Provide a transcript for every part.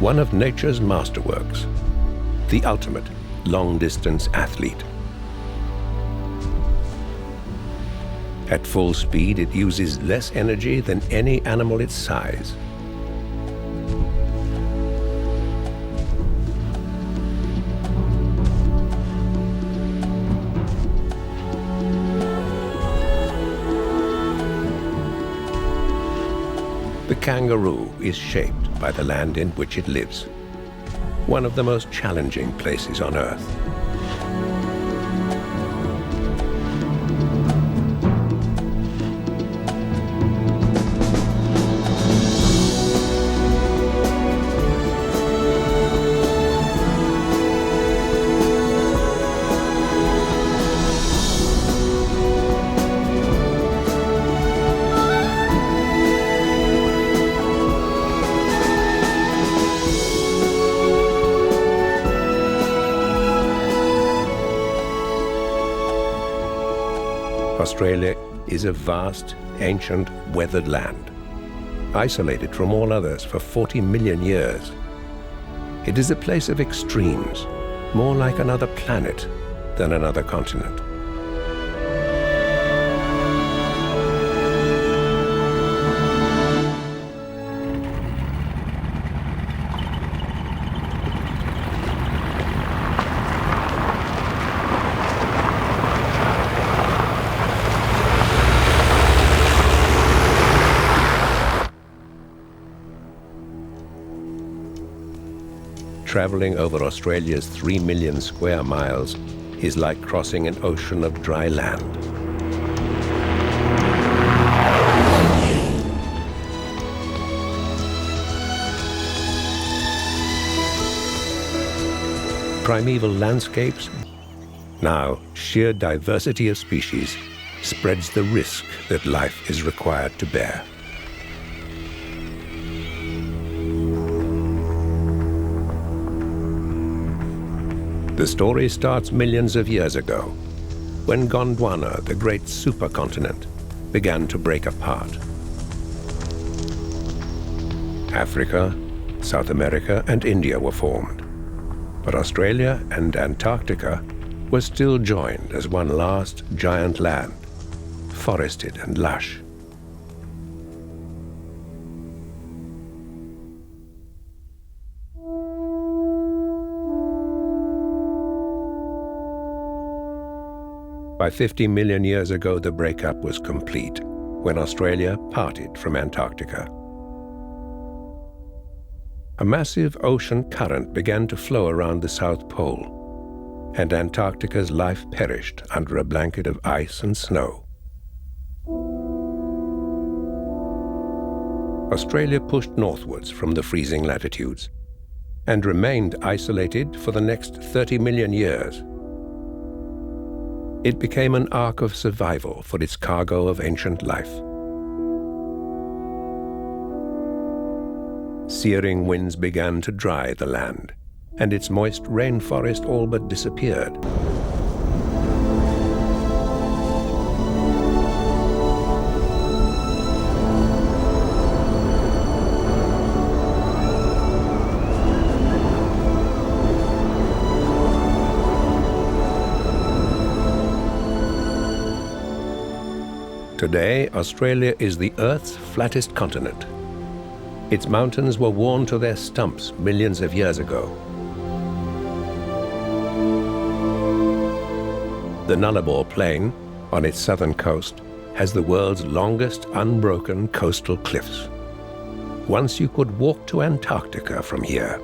one of nature's masterworks, the ultimate long-distance athlete. At full speed, it uses less energy than any animal its size. The kangaroo is shaped by the land in which it lives, one of the most challenging places on Earth. Australia is a vast, ancient, weathered land, isolated from all others for 40 million years. It is a place of extremes, more like another planet than another continent. Traveling over Australia's 3 million square miles is like crossing an ocean of dry land. Primeval landscapes, now sheer diversity of species, spreads the risk that life is required to bear. The story starts millions of years ago, when Gondwana, the great supercontinent, began to break apart. Africa, South America, and India were formed, but Australia and Antarctica were still joined as one last giant land, forested and lush. By 50 million years ago, the breakup was complete, when Australia parted from Antarctica. A massive ocean current began to flow around the South Pole, and Antarctica's life perished under a blanket of ice and snow. Australia pushed northwards from the freezing latitudes, and remained isolated for the next 30 million years. It became an ark of survival for its cargo of ancient life. Searing winds began to dry the land, and its moist rainforest all but disappeared. Today, Australia is the Earth's flattest continent. Its mountains were worn to their stumps millions of years ago. The Nullarbor Plain, on its southern coast, has the world's longest unbroken coastal cliffs. Once you could walk to Antarctica from here.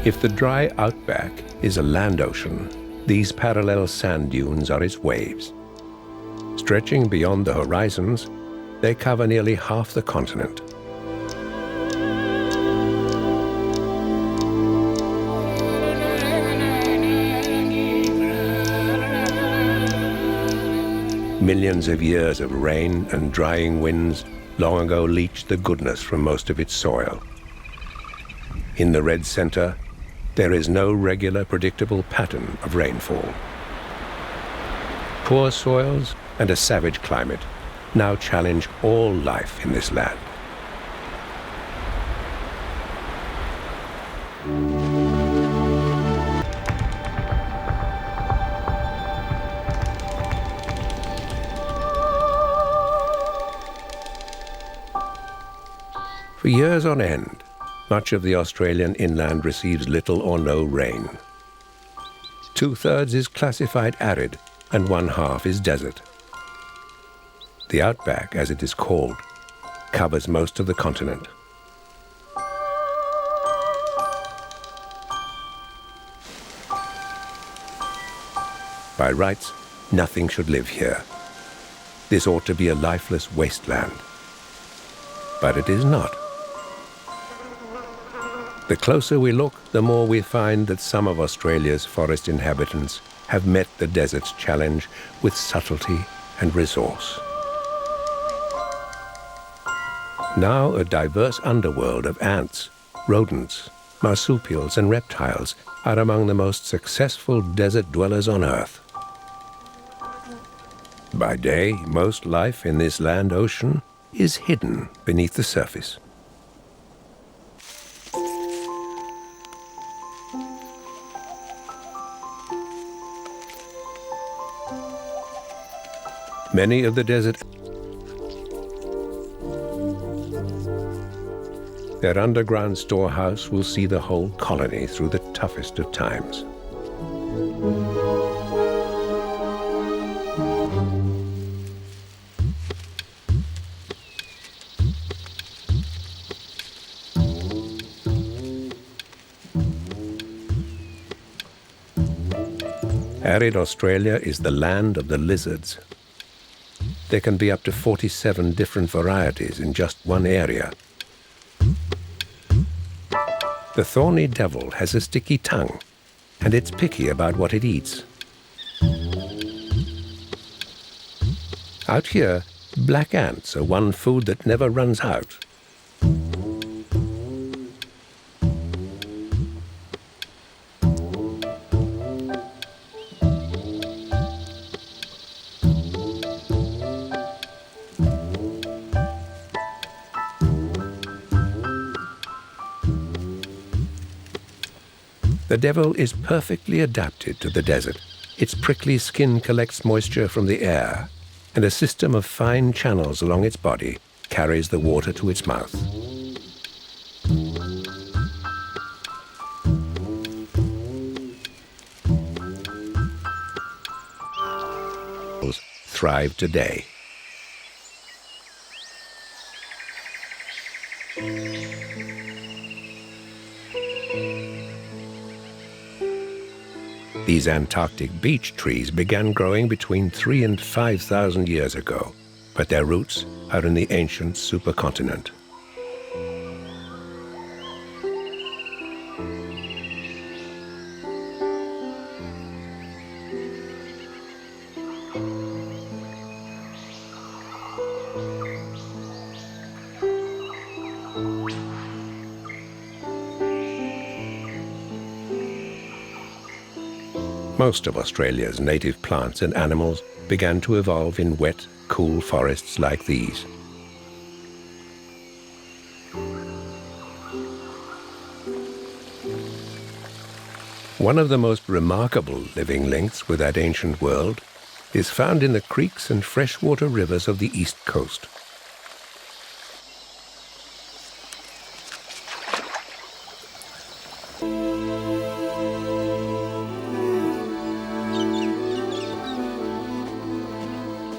If the dry outback is a land ocean, these parallel sand dunes are its waves. Stretching beyond the horizons, they cover nearly half the continent. Millions of years of rain and drying winds long ago leached the goodness from most of its soil. In the red center, there is no regular, predictable pattern of rainfall. Poor soils and a savage climate now challenge all life in this land. For years on end, much of the Australian inland receives little or no rain. 2/3 is classified arid, and 1/2 is desert. The outback, as it is called, covers most of the continent. By rights, nothing should live here. This ought to be a lifeless wasteland. But it is not. The closer we look, the more we find that some of Australia's forest inhabitants have met the desert's challenge with subtlety and resource. Now a diverse underworld of ants, rodents, marsupials and reptiles are among the most successful desert dwellers on Earth. By day, most life in this land ocean is hidden beneath the surface. Many of the desert, their underground storehouse will see the whole colony through the toughest of times. Arid Australia is the land of the lizards. There can be up to 47 different varieties in just one area. The thorny devil has a sticky tongue, and it's picky about what it eats. Out here, black ants are one food that never runs out. The devil is perfectly adapted to the desert. Its prickly skin collects moisture from the air, and a system of fine channels along its body carries the water to its mouth. Thrive today. These Antarctic beech trees began growing between 3,000 and 5,000 years ago, but their roots are in the ancient supercontinent. Most of Australia's native plants and animals began to evolve in wet, cool forests like these. One of the most remarkable living links with that ancient world is found in the creeks and freshwater rivers of the East Coast.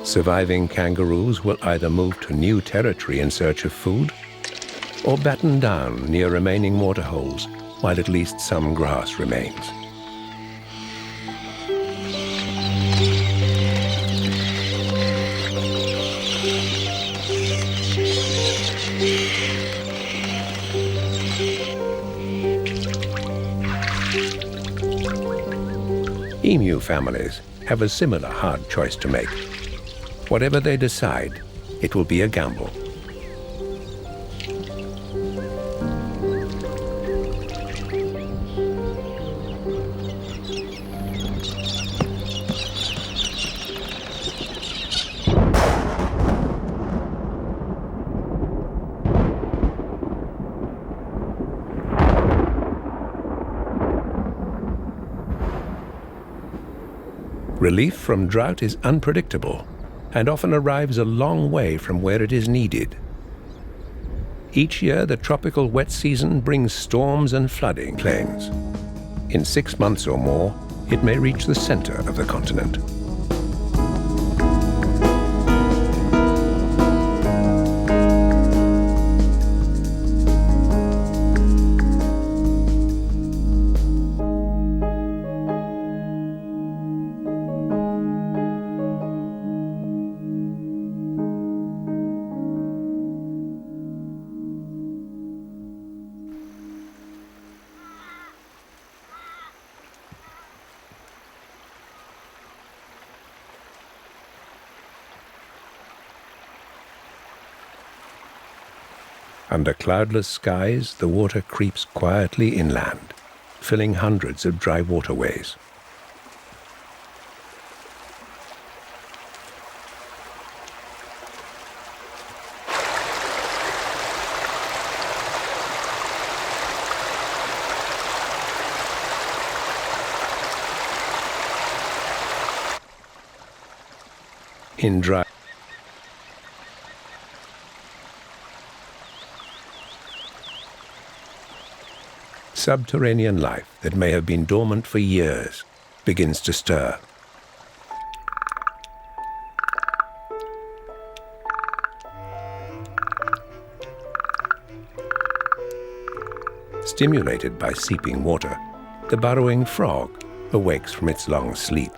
Surviving kangaroos will either move to new territory in search of food or batten down near remaining waterholes while at least some grass remains. Emu families have a similar hard choice to make. Whatever they decide, it will be a gamble. Relief from drought is unpredictable and often arrives a long way from where it is needed. Each year, the tropical wet season brings storms and flooding plains. In 6 months or more, it may reach the center of the continent. Under cloudless skies, the water creeps quietly inland, filling hundreds of dry waterways. In dry subterranean life that may have been dormant for years begins to stir. Stimulated by seeping water, the burrowing frog awakes from its long sleep.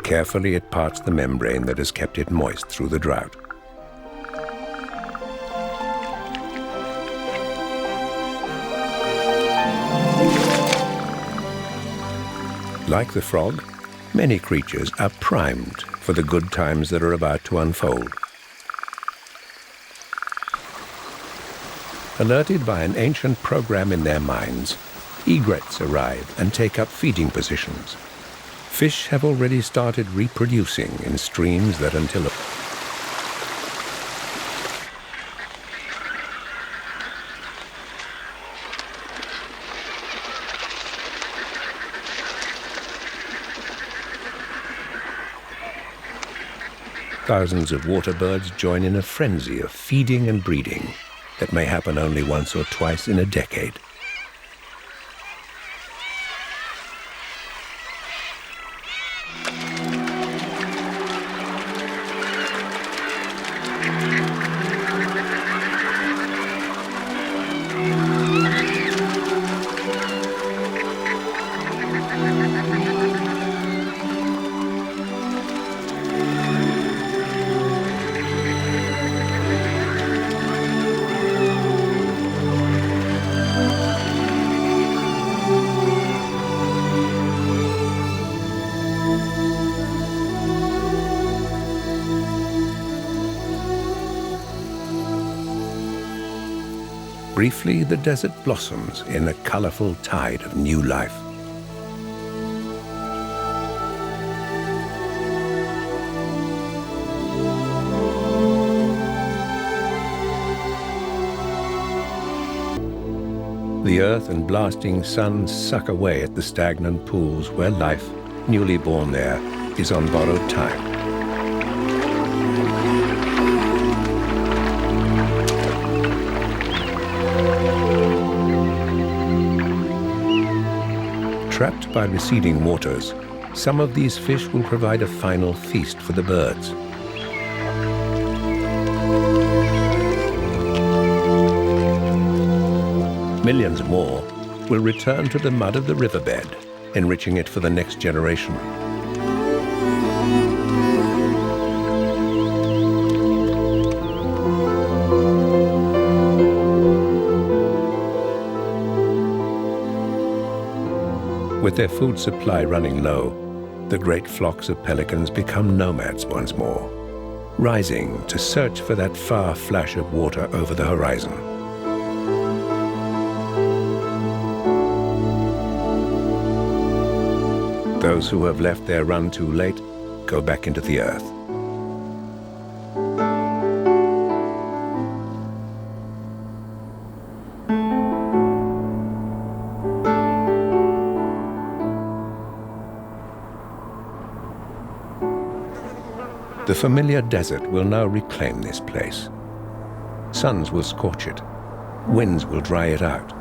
Carefully, it parts the membrane that has kept it moist through the drought. Like the frog, many creatures are primed for the good times that are about to unfold. Alerted by an ancient program in their minds, egrets arrive and take up feeding positions. Fish have already started reproducing in streams that until thousands of water birds join in a frenzy of feeding and breeding that may happen only once or twice in a decade. Briefly, the desert blossoms in a colorful tide of new life. The earth and blasting sun suck away at the stagnant pools where life, newly born there, is on borrowed time. Trapped by receding waters, some of these fish will provide a final feast for the birds. Millions more will return to the mud of the riverbed, enriching it for the next generation. With their food supply running low, the great flocks of pelicans become nomads once more, rising to search for that far flash of water over the horizon. Those who have left their run too late go back into the earth. The familiar desert will now reclaim this place. Suns will scorch it. Winds will dry it out.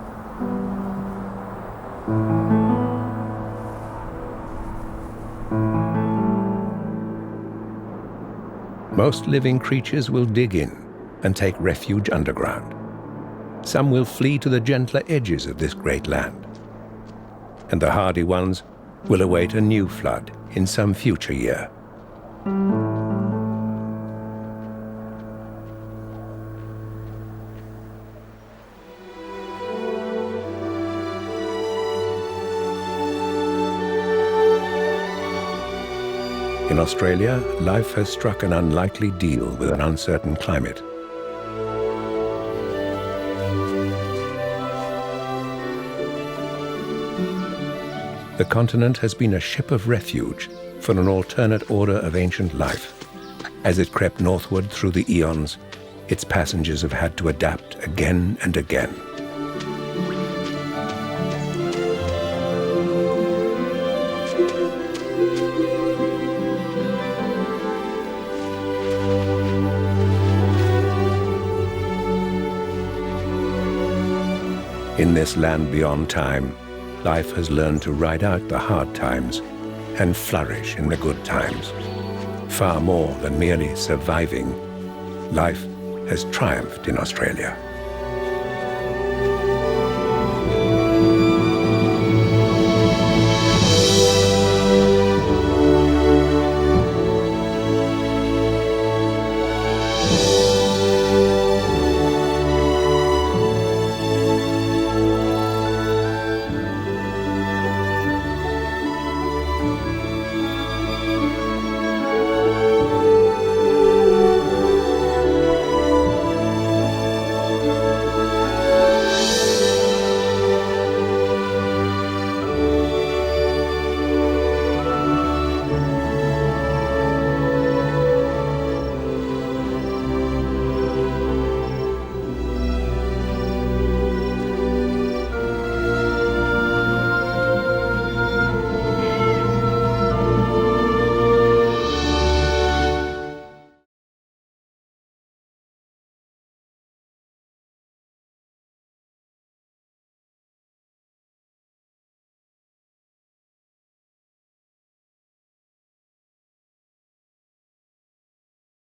Most living creatures will dig in and take refuge underground. Some will flee to the gentler edges of this great land. And the hardy ones will await a new flood in some future year. In Australia, life has struck an unlikely deal with an uncertain climate. The continent has been a ship of refuge for an alternate order of ancient life. As it crept northward through the eons, its passengers have had to adapt again and again. In this land beyond time, life has learned to ride out the hard times and flourish in the good times. Far more than merely surviving, life has triumphed in Australia.